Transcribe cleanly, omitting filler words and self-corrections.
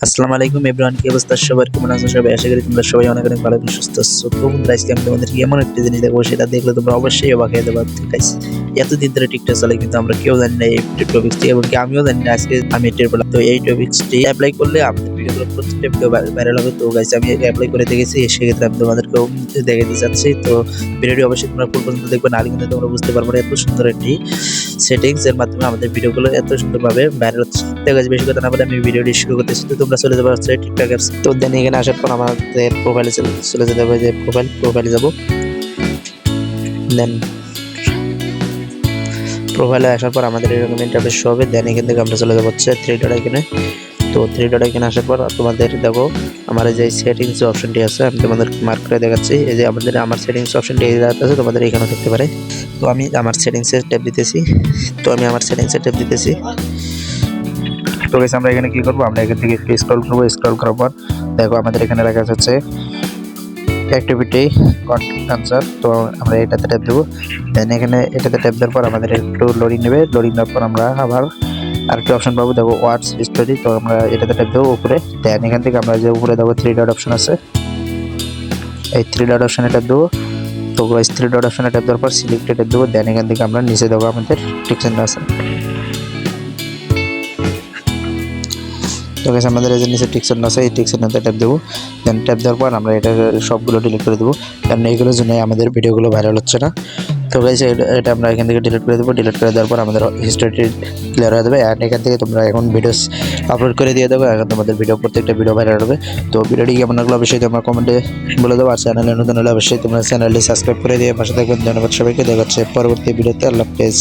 আসসালামু আলাইকুম এভরিওয়ান, কি অবস্থা সবার? কেমন আছো সবাই? আশা করি তোমরা সবাই অনেক অনেক ভালো এবং সুস্থ আছো। তো বন্ধুরা, আজকে আমি তোমাদেরকে এমন একটা জিনিস দেখাবো, সেটা দেখলে তোমরা অবশ্যই অবাক হয়ে যাবে। গাইস, এতদিন ধরে টিকটক চালাই কিন্তু আমরা কেউ জানি না এই টপিক্সটি, এবং কি আমিও জানি না। আজকে আমি টের পেলাম। তো এই টপিক্সটি অ্যাপ্লাই করলে আমাদের ভিডিওগুলো প্রত্যেকটা ভিডিও ভাইরাল হবে। তো গাইস, আমি অ্যাপ্লাই করে দেখেছি, সেক্ষেত্রে আমি তোমাদেরকেও দেখাতে চাচ্ছি। তো ভিডিওটি অবশ্যই তোমরা ফুল পর্যন্ত দেখবে, নাহলে কিন্তু তোমরা বুঝতে পারবে না। এত সুন্দর একটি সেটিংস এর মাধ্যমে আমাদের ভিডিওগুলো এত সুন্দরভাবে ভাইরাল হচ্ছে। তো গাইস, বেশি কথা না বলে আমি ভিডিওটি শুরু করতেছি। তো তোমরা চলে যাবে হচ্ছে টিকটক অ্যাপস। তো দেন এখানে আসার পর আমাদের প্রোফাইলে চলে যেতে হবে, যে প্রোফাইলে যাব। দেন প্রোফাইলে আসার পর আমাদের এরকম ইন্টারফেস শো হবে। দেন এখান থেকে আমরা চলে যাবো হচ্ছে থ্রি ডট আইকনে। তো থ্রি ডট আইকনে আসার পর তোমাদের দেখো আমার এই যে সেটিংস অপশনটি আছে, আমি তোমাদের মার্ক করে দেখাচ্ছি। এই যে আমার সেটিংস অপশনটি এই জায়গাতে আছে, তোমাদের এখানেও দেখতে পারে। তো আমি আমার সেটিংসে ট্যাপ দিতেছি। তো গাইস, আমরা এখানে কি করব? আমরা এখান থেকে একটু স্ক্রল করব। স্ক্রল করার পর দেখো আমাদের এখানে লেখা আছে অ্যাক্টিভিটি কন্টেন্ট আনসার। তো আমরা এটাতে ট্যাপ দেবো। দেন এখানে এটাতে ট্যাপ দেওয়ার পর আমাদের একটু লোডিং নেবে। লোডিং দেওয়ার পর আমরা আবার আরেকটা অপশন পাবো, দেখো ওয়ার্ডস স্টোরি। তো আমরা এটাতে ট্যাপ দেবো উপরে। দেন এখান থেকে আমরা যে উপরে দেখো থ্রি ডট অপশন আছে, এই থ্রি ডট অপশনে ট্যাপ দেবো। তো গাইস, থ্রি ডট অপশনে ট্যাপ দেওয়ার পর সিলেক্টে ট্যাপ দেবো। দেন এখান থেকে আমরা নিচে দেবো আমাদের টিকচিহ্ন আছে। তো গাইস, আমাদের এই যে নিচে টিকচিহ্ন আছে, এই টিকচিহ্নতে ট্যাপ দেবো। দেন ট্যাপ দেওয়ার পর আমরা এটা সবগুলো ডিলিট করে দেবো, কারণ এইগুলোর জন্য আমাদের ভিডিওগুলো ভাইরাল হচ্ছে না। তো গাইস, এটা আমরা এখান থেকে ডিলিট করে দেবো। ডিলিট করে দেওয়ার পর আমাদের হিস্ট্রিটি ক্লিয়ার হয়ে যাবে। অ্যান্ড এখান থেকে তোমরা এখন ভিডিওস আপলোড করে দিয়ে দেবো। এখন তোমাদের প্রত্যেকটা ভিডিও ভাইরাল হবে। তো ভিডিওটি কেমন লাগলো অবশ্যই তোমরা কমেন্টে বলে দেবো। আর চ্যানেলে নতুন হলে অবশ্যই তোমরা চ্যানেলটি সাবস্ক্রাইব করে দিয়ে পাশে থাকবেন। ধন্যবাদ সবাইকে। দেখা হচ্ছে পরবর্তী ভিডিওতে। আল্লাহ হাফেজ।